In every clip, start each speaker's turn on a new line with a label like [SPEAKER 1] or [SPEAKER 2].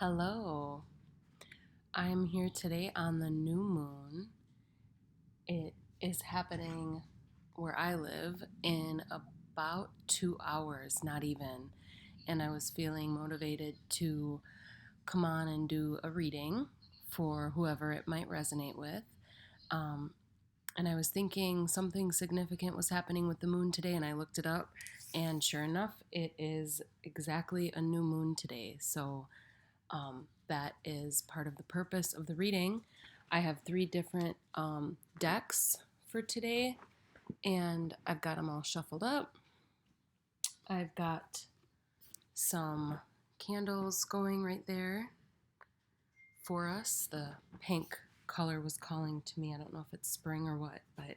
[SPEAKER 1] Hello, I'm here today on the new moon. It is happening where I live in about 2 hours, not even. And I was feeling motivated to come on and do a reading for whoever it might resonate with. Um, and I was thinking something significant was happening with the moon today, and I looked it up. And sure enough, it is exactly a new moon today. So that is part of the purpose of the reading. I have three different decks for today, and I've got them all shuffled up. I've got some candles going right there for us. The pink color was calling to me. I don't know if it's spring or what, but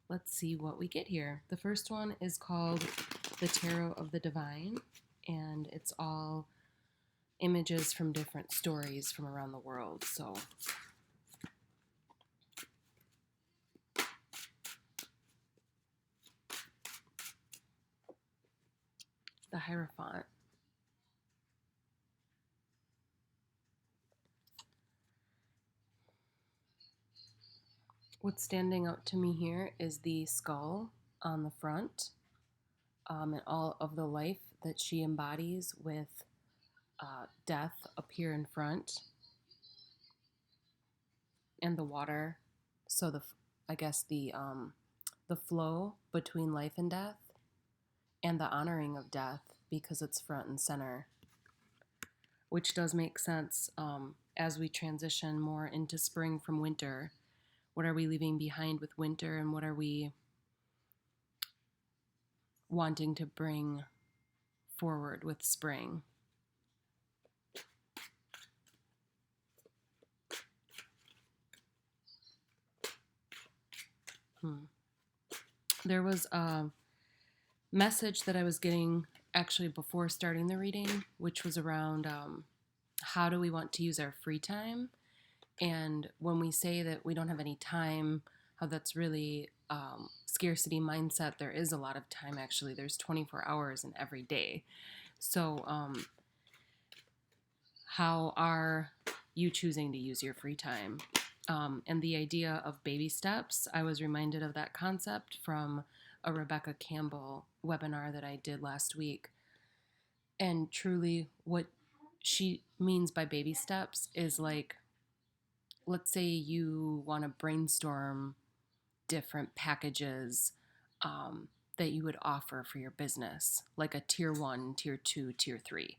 [SPEAKER 1] let's see what we get here. The first one is called the Tarot of the Divine, and it's all images from different stories from around the world. So the Hierophant. What's standing out to me here is the skull on the front, and all of the life that she embodies with death up here in front, and the water. So I guess the flow between life and death, and the honoring of death because it's front and center, which does make sense as we transition more into spring from winter. What are we leaving behind with winter, and what are we wanting to bring forward with spring? There was a message that I was getting actually before starting the reading, which was around how do we want to use our free time? And when we say that we don't have any time, how that's really scarcity mindset. There is a lot of time, actually. There's 24 hours in every day. So how are you choosing to use your free time? And the idea of baby steps, I was reminded of that concept from a Rebecca Campbell webinar that I did last week. And truly, what she means by baby steps is like, let's say you want to brainstorm different packages that you would offer for your business, like a tier one, tier two, tier three.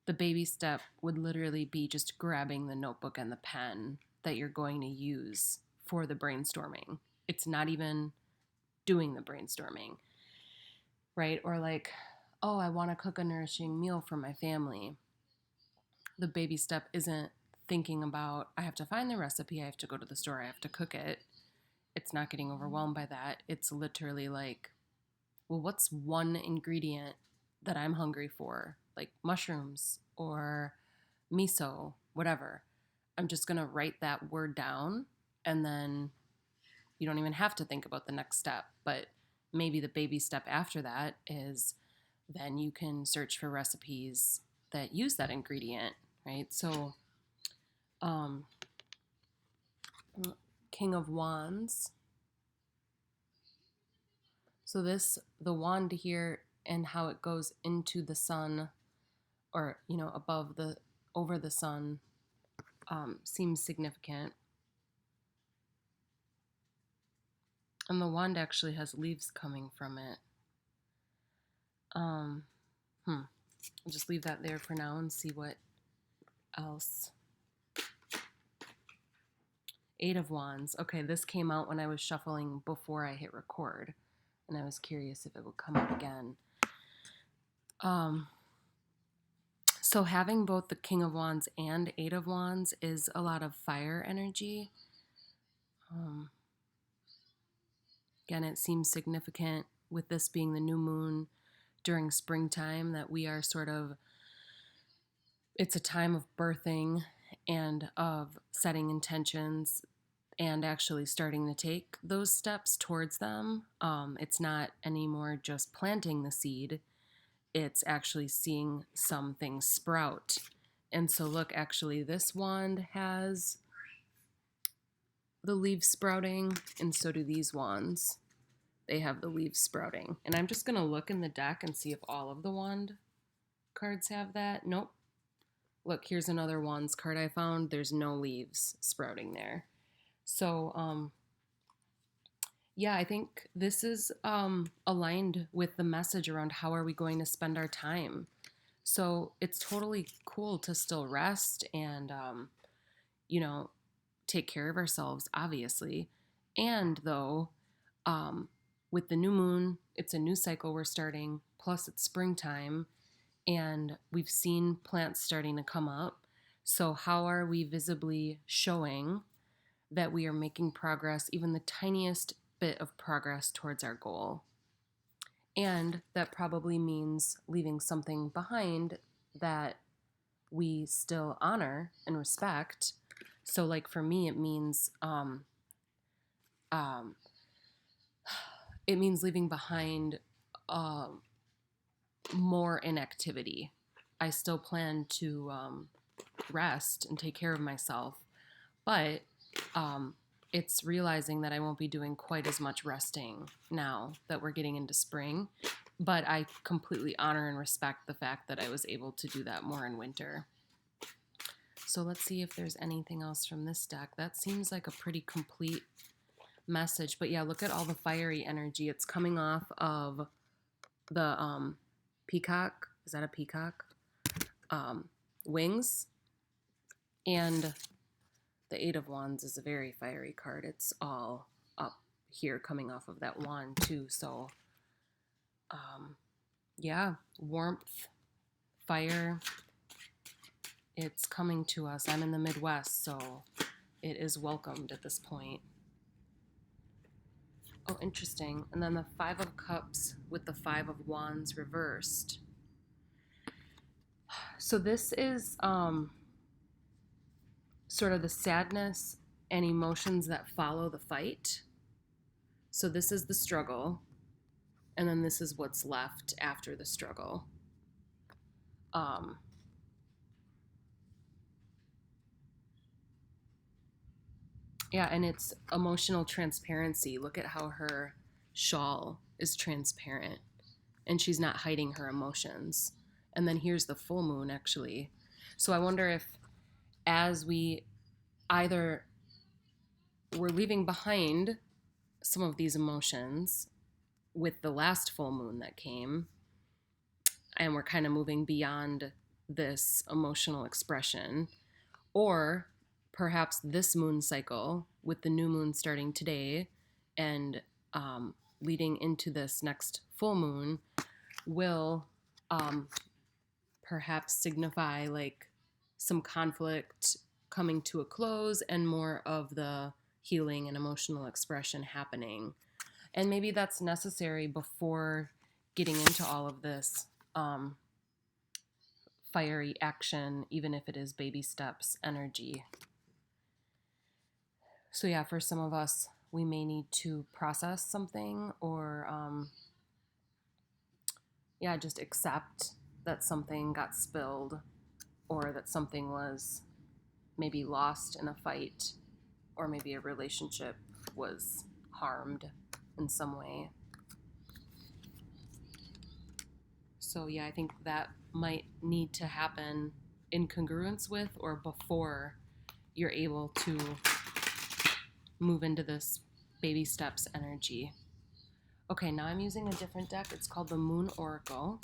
[SPEAKER 1] The baby step would literally be just grabbing the notebook and the pen that you're going to use for the brainstorming. It's not even doing the brainstorming, right? Or like, oh, I want to cook a nourishing meal for my family. The baby step isn't thinking about, I have to find the recipe, I have to go to the store, I have to cook it. It's not getting overwhelmed by that. It's literally like, well, what's one ingredient that I'm hungry for? Like mushrooms or miso, whatever. I'm just going to write that word down, and then you don't even have to think about the next step. But maybe the baby step after that is then you can search for recipes that use that ingredient, right? So, um, King of Wands. So the wand here and how it goes into the sun, or above the over the sun, seems significant. And the wand actually has leaves coming from it. Um, I'll just leave that there for now and see what else. Eight of Wands. Okay, this came out when I was shuffling before I hit record, and I was curious if it would come out again. So having both the King of Wands and Eight of Wands is a lot of fire energy. Again, it seems significant with this being the new moon during springtime that we are it's a time of birthing and of setting intentions and actually starting to take those steps towards them. It's not anymore just planting the seed, it's actually seeing some things sprout And so look, actually this wand has the leaves sprouting, and so do these wands. They have the leaves sprouting. And I'm just going to look in the deck and see if all of the wand cards have that. Nope. Look, here's another wands card I found. There's no leaves sprouting there. So, yeah, I think this is aligned with the message around how are we going to spend our time. So it's totally cool to still rest and, you know, take care of ourselves, obviously. And though, with the new moon, it's a new cycle we're starting, plus it's springtime, and we've seen plants starting to come up. So, how are we visibly showing that we are making progress, even the tiniest bit of progress towards our goal? And that probably means leaving something behind that we still honor and respect. So, like for me, um, it means leaving behind more inactivity. I still plan to rest and take care of myself, but it's realizing that I won't be doing quite as much resting now that we're getting into spring. But I completely honor and respect the fact that I was able to do that more in winter. So let's see if there's anything else from this deck. That seems like a pretty complete message. But yeah, look at all the fiery energy. It's coming off of the peacock. Is that a peacock? Wings. And the Eight of Wands is a very fiery card. It's all up here coming off of that wand too. So, yeah, warmth, fire. It's coming to us. I'm in the Midwest, so it is welcomed at this point. Oh, interesting. And then the Five of Cups with the Five of Wands reversed. So this is sort of the sadness and emotions that follow the fight. So this is the struggle, and then this is what's left after the struggle. Yeah, and it's emotional transparency. Look at how her shawl is transparent, and she's not hiding her emotions. And then here's the full moon, actually. So I wonder if as we either we're leaving behind some of these emotions with the last full moon that came, and we're kind of moving beyond this emotional expression, or perhaps this moon cycle with the new moon starting today and leading into this next full moon will perhaps signify like some conflict coming to a close and more of the healing and emotional expression happening. And maybe that's necessary before getting into all of this fiery action, even if it is baby steps energy. So yeah, for some of us, we may need to process something or yeah, just accept that something got spilled or that something was maybe lost in a fight or maybe a relationship was harmed in some way. So yeah, I think that might need to happen in congruence with or before you're able to move into this baby steps energy. Okay, now I'm using a different deck. It's called the Moon Oracle.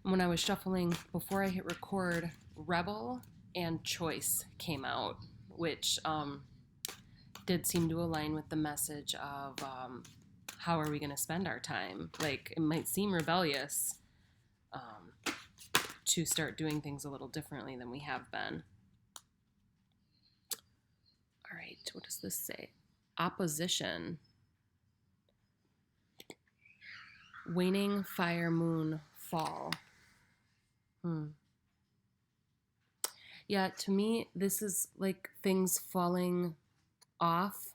[SPEAKER 1] And when I was shuffling before I hit record, Rebel and Choice came out, which did seem to align with the message of how are we going to spend our time. Like, it might seem rebellious to start doing things a little differently than we have been. All right, what does this say? Opposition. Waning fire moon fall. Yeah, to me, this is like things falling off.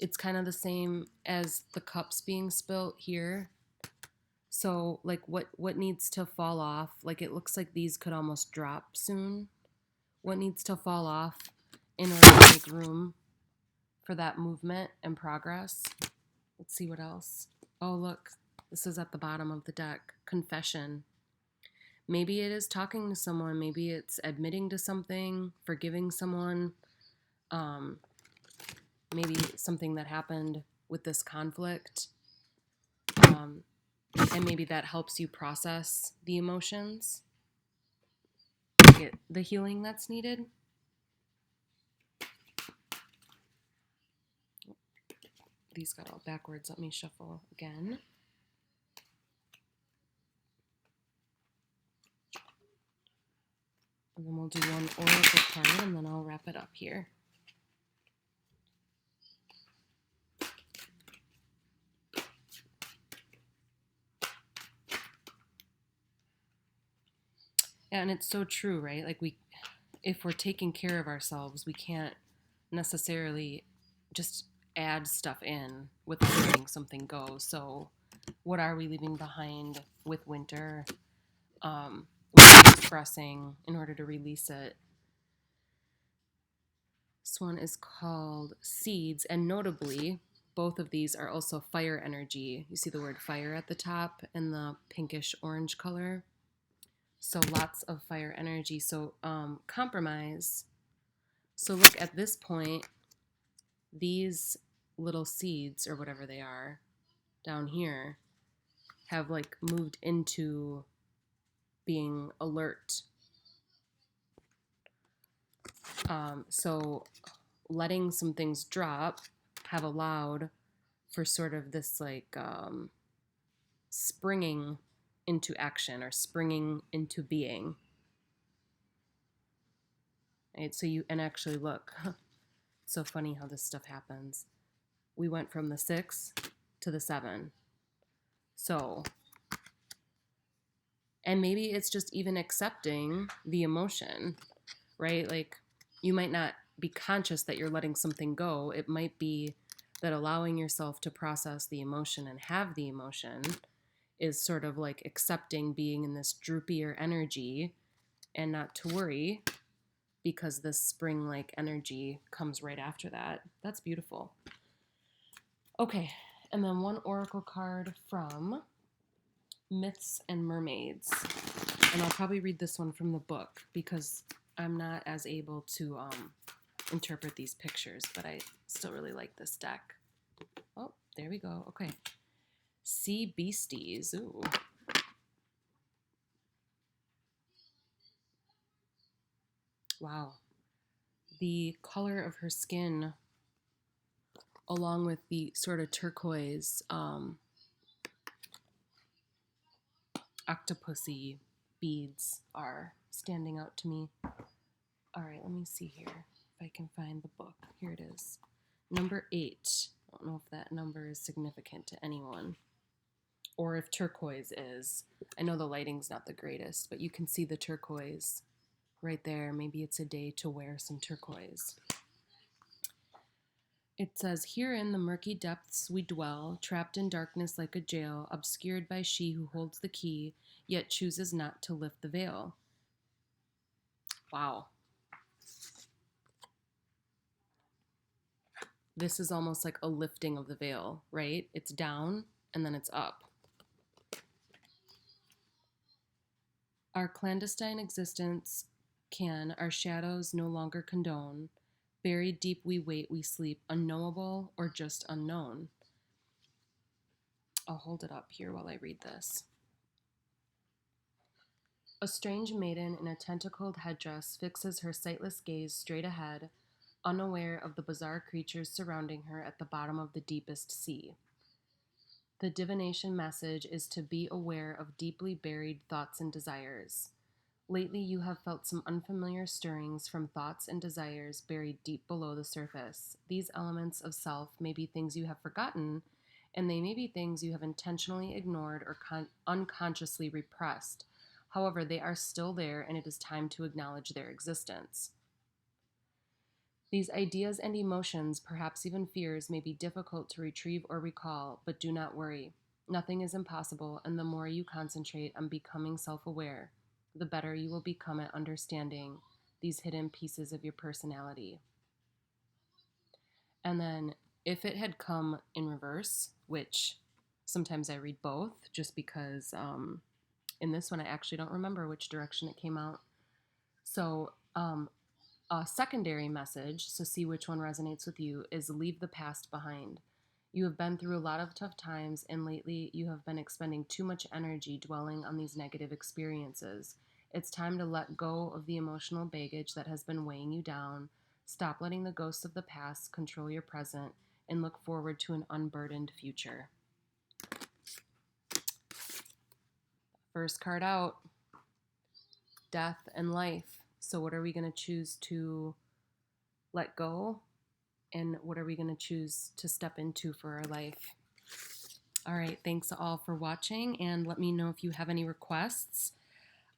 [SPEAKER 1] It's kind of the same as the cups being spilt here. So, like, what needs to fall off? Like, it looks like these could almost drop soon. what needs to fall off in order to make room for that movement and progress. Let's see what else. Oh, look, this is at the bottom of the deck. Confession. Maybe it is talking to someone. Maybe it's admitting to something, forgiving someone. Maybe something that happened with this conflict. And maybe that helps you process the emotions, get the healing that's needed. These got all backwards. Let me shuffle again. And then we'll do one oracle card, and then I'll wrap it up here. And it's so true, right? Like if we're taking care of ourselves, we can't necessarily just add stuff in without letting something go. So what are we leaving behind with winter? With expressing in order to release it. This one is called Seeds, and notably, both of these are also fire energy. You see the word fire at the top in the pinkish orange color. So lots of fire energy. So compromise. So look, at this point, these little seeds, or whatever they are, down here, have like moved into being alert. So letting some things drop have allowed for sort of this like springing into action or springing into being. Right? So and actually look, it's so funny how this stuff happens. We went from the 6 to the 7. So, and maybe it's just even accepting the emotion, right? Like you might not be conscious that you're letting something go. It might be that allowing yourself to process the emotion and have the emotion is sort of like accepting being in this droopier energy and not to worry because this spring-like energy comes right after that. That's beautiful. Okay, and then one oracle card from Myths and Mermaids. And I'll probably read this one from the book because I'm not as able to interpret these pictures, but I still really like this deck. Oh, there we go. Okay. Sea beasties. Ooh. Wow. The color of her skin, along with the sort of turquoise octopusy beads, are standing out to me. All right, let me see here if I can find the book. Here it is. Number 8. I don't know if that number is significant to anyone, or if turquoise is. I know the lighting's not the greatest, but you can see the turquoise right there. Maybe it's a day to wear some turquoise. It says, here in the murky depths we dwell, trapped in darkness like a jail, obscured by she who holds the key, yet chooses not to lift the veil. Wow. This is almost like a lifting of the veil, right? It's down and then it's up. Our clandestine existence can our shadows no longer condone. Buried deep we wait, we sleep, unknowable or just unknown. I'll hold it up here while I read this. A strange maiden in a tentacled headdress fixes her sightless gaze straight ahead, unaware of the bizarre creatures surrounding her at the bottom of the deepest sea. The divination message is to be aware of deeply buried thoughts and desires. Lately, you have felt some unfamiliar stirrings from thoughts and desires buried deep below the surface. These elements of self may be things you have forgotten, and they may be things you have intentionally ignored or unconsciously repressed. However, they are still there, and it is time to acknowledge their existence. These ideas and emotions, perhaps even fears, may be difficult to retrieve or recall, but do not worry. Nothing is impossible, and the more you concentrate on becoming self-aware, the better you will become at understanding these hidden pieces of your personality. And then if it had come in reverse, which sometimes I read both just because in this one I actually don't remember which direction it came out. So a secondary message, so see which one resonates with you, is leave the past behind. You have been through a lot of tough times, and lately you have been expending too much energy dwelling on these negative experiences. It's time to let go of the emotional baggage that has been weighing you down. Stop letting the ghosts of the past control your present and look forward to an unburdened future. First card out, death and life. So, what are we going to choose to let go? And what are we going to choose to step into for our life? All right, thanks all for watching, and let me know if you have any requests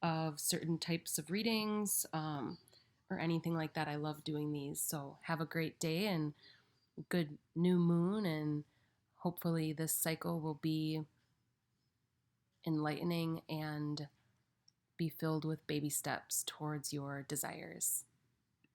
[SPEAKER 1] of certain types of readings or anything like that. I love doing these. So have a great day and good new moon, and hopefully this cycle will be enlightening and be filled with baby steps towards your desires.